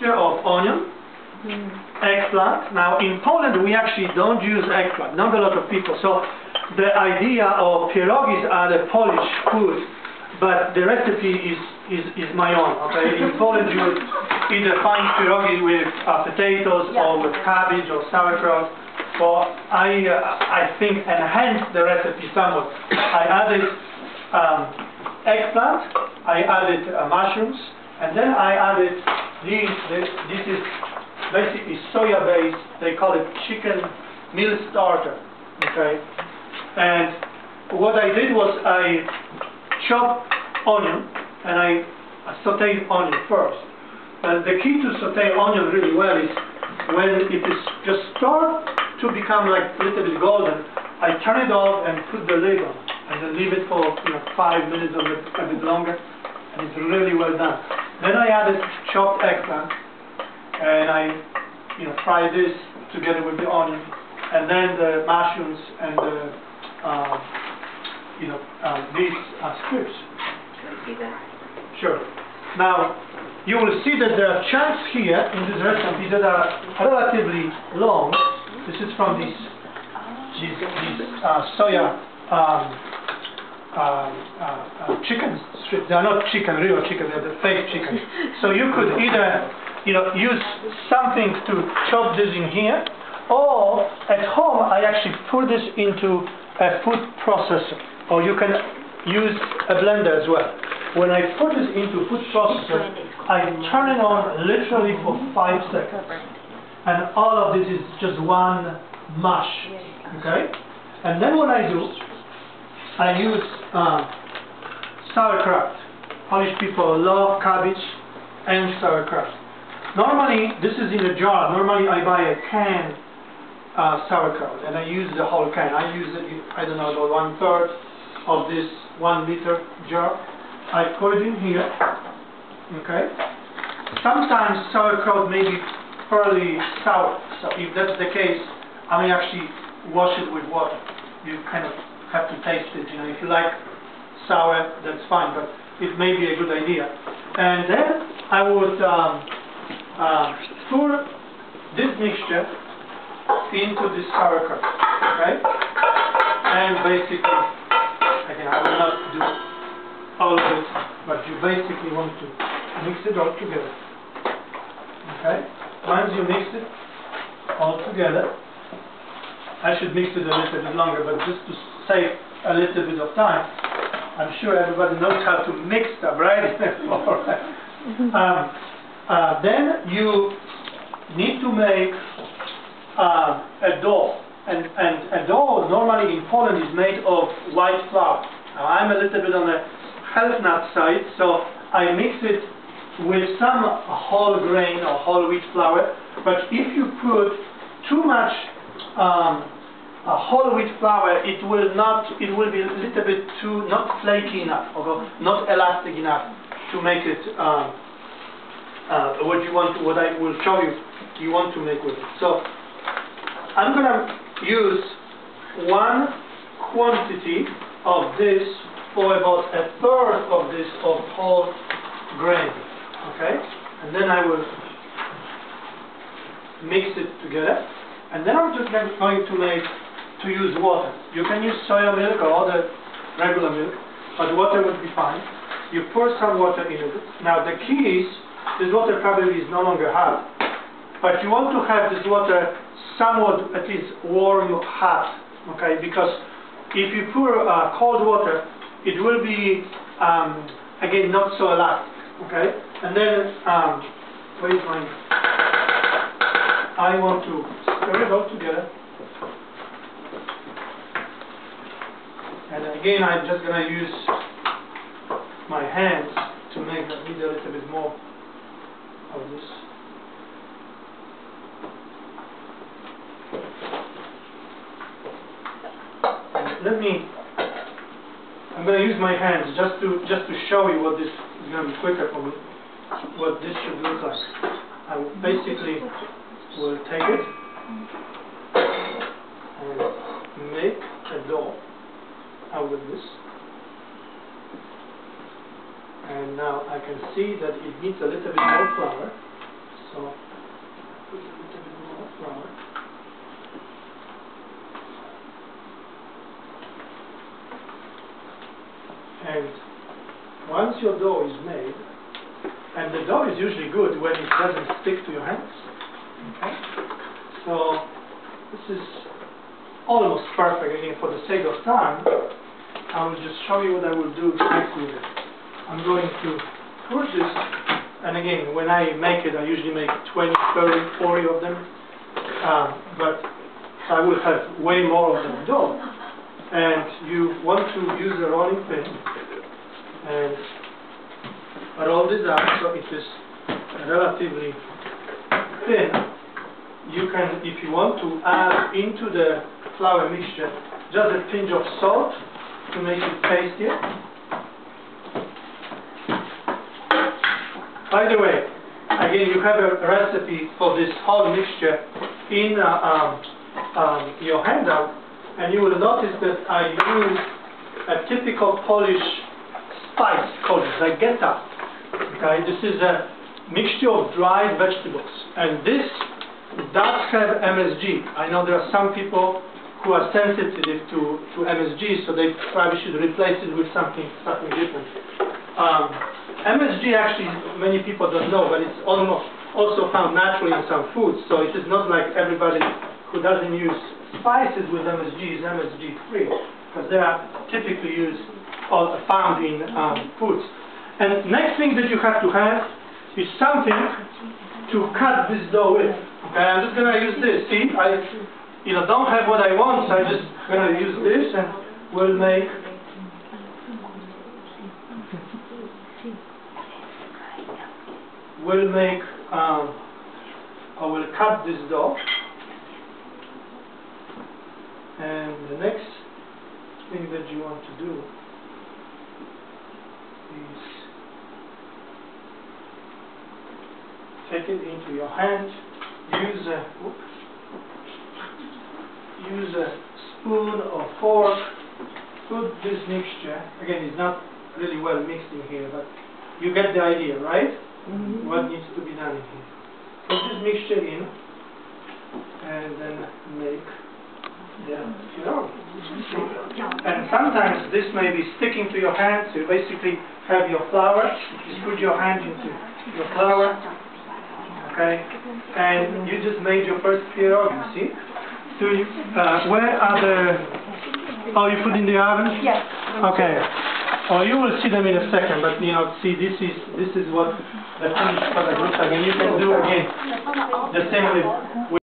mixture of onion, eggplant. Now in Poland we actually don't use eggplant, not a lot of people. So the idea of pierogis are the Polish food, but the recipe is my own. Okay, in Poland you would either find pierogi with potatoes or with cabbage or sauerkraut. So I think enhanced the recipe somewhat. I added eggplant, I added mushrooms, and then I added these. This is basically soya based. They call it chicken meal starter. Okay, and what I did was I chopped onion and I sautéed onion first. And the key to saute onion really well is when it is just start to become like a little bit golden, I turn it off and put the lid on, and then leave it for 5 minutes or a bit longer, and it's really well done. Then I added chopped eggplant, and I fry this together with the onion, and then the mushrooms and the these strips. Can we see that? Sure. Now you will see that there are chunks here in this recipe that are relatively long. This is from these soya chicken strips. They are not chicken, real chicken. They are the fake chicken. So you could either use something to chop this in here, or at home I actually put this into a food processor, or you can use a blender as well. When I put this into food processor, I turn it on literally for 5 seconds, and all of this is just one mush. Okay, and then what I do, I use sauerkraut. Polish people love cabbage and sauerkraut. Normally, this is in a jar. Normally, I buy a can sauerkraut, and I use the whole can. I use it, I don't know, about 1/3 of this 1 liter jar. I put it in here. Okay. Sometimes sauerkraut may be fairly sour, so if that's the case, I may actually wash it with water. You kind of have to taste it. If you like sour, that's fine, but it may be a good idea. And then I would pour this mixture into this sauerkraut. Okay. And basically, again, I will not do all of it, but you basically want to mix it all together. Okay? Once you mix it all together, I should mix it a little bit longer, but just to save a little bit of time, I'm sure everybody knows how to mix stuff, right? Then you need to make a dough, and a dough normally in Poland is made of white flour. Now I'm a little bit on the health nut side, so I mix it with some whole grain or whole wheat flour. But if you put too much whole wheat flour, it will be a little bit too not flaky enough, or not elastic enough to make it what I will show you want to make with it. So I'm gonna use one quantity of this for about 1/3 of this of whole grain. Okay, and then I will mix it together, and then I'm just going to use water. You can use soya milk or other regular milk, but water would be fine. You pour some water into it. Now the key is, this water probably is no longer hot, but you want to have this water somewhat at least warm, hot. Okay, because if you pour cold water, it will be again not so elastic. Okay, and then where is my? I want to stir it all together, and again I'm just gonna use my hands to make that need a little bit more of this. And I'm going to use my hands just to show you what this is going to be quicker for me, what this should look like. I will basically will take it and make a dough out of this. And now I can see that it needs a little bit more flour, so once your dough is made, and the dough is usually good when it doesn't stick to your hands. Okay? So this is almost perfect. Again, for the sake of time, I will just show you what I will do next with it. I'm going to put this, and again, when I make it, I usually make 20, 30, 40 of them, but I will have way more of the dough. And you want to use a rolling pin and roll this out so it is relatively thin. You can, if you want to, add into the flour mixture just a pinch of salt to make it tastier. By the way, again, you have a recipe for this whole mixture in your handout, and you will notice that I use a typical Polish spice called zageta. Okay, this is a mixture of dried vegetables, and this does have MSG. I know there are some people who are sensitive to MSG, so they probably should replace it with something different. MSG actually, many people don't know, but it's almost also found naturally in some foods, so it is not like everybody who doesn't use spices with MSG is MSG free, because they are typically used or found in foods. And next thing that you have to have is something to cut this dough with. Okay, I'm just going to use this. See, I don't have what I want, so I'm just going to use this, and we'll make I will cut this dough, and the next thing that you want to do is take it into your hand, use a spoon or fork, put this mixture, again it's not really well mixed in here, but you get the idea, right? Mm-hmm. What needs to be done in here. Put this mixture in, and then make the pierogi. And sometimes this may be sticking to your hand, so you basically have your flour, you put your hand into your flour, okay, and you just made your first pierogi, see? So where are the, oh, you put in the oven? Yes. Okay. Oh, you will see them in a second, but see, this is what the finished product looks like, and you can do again the same with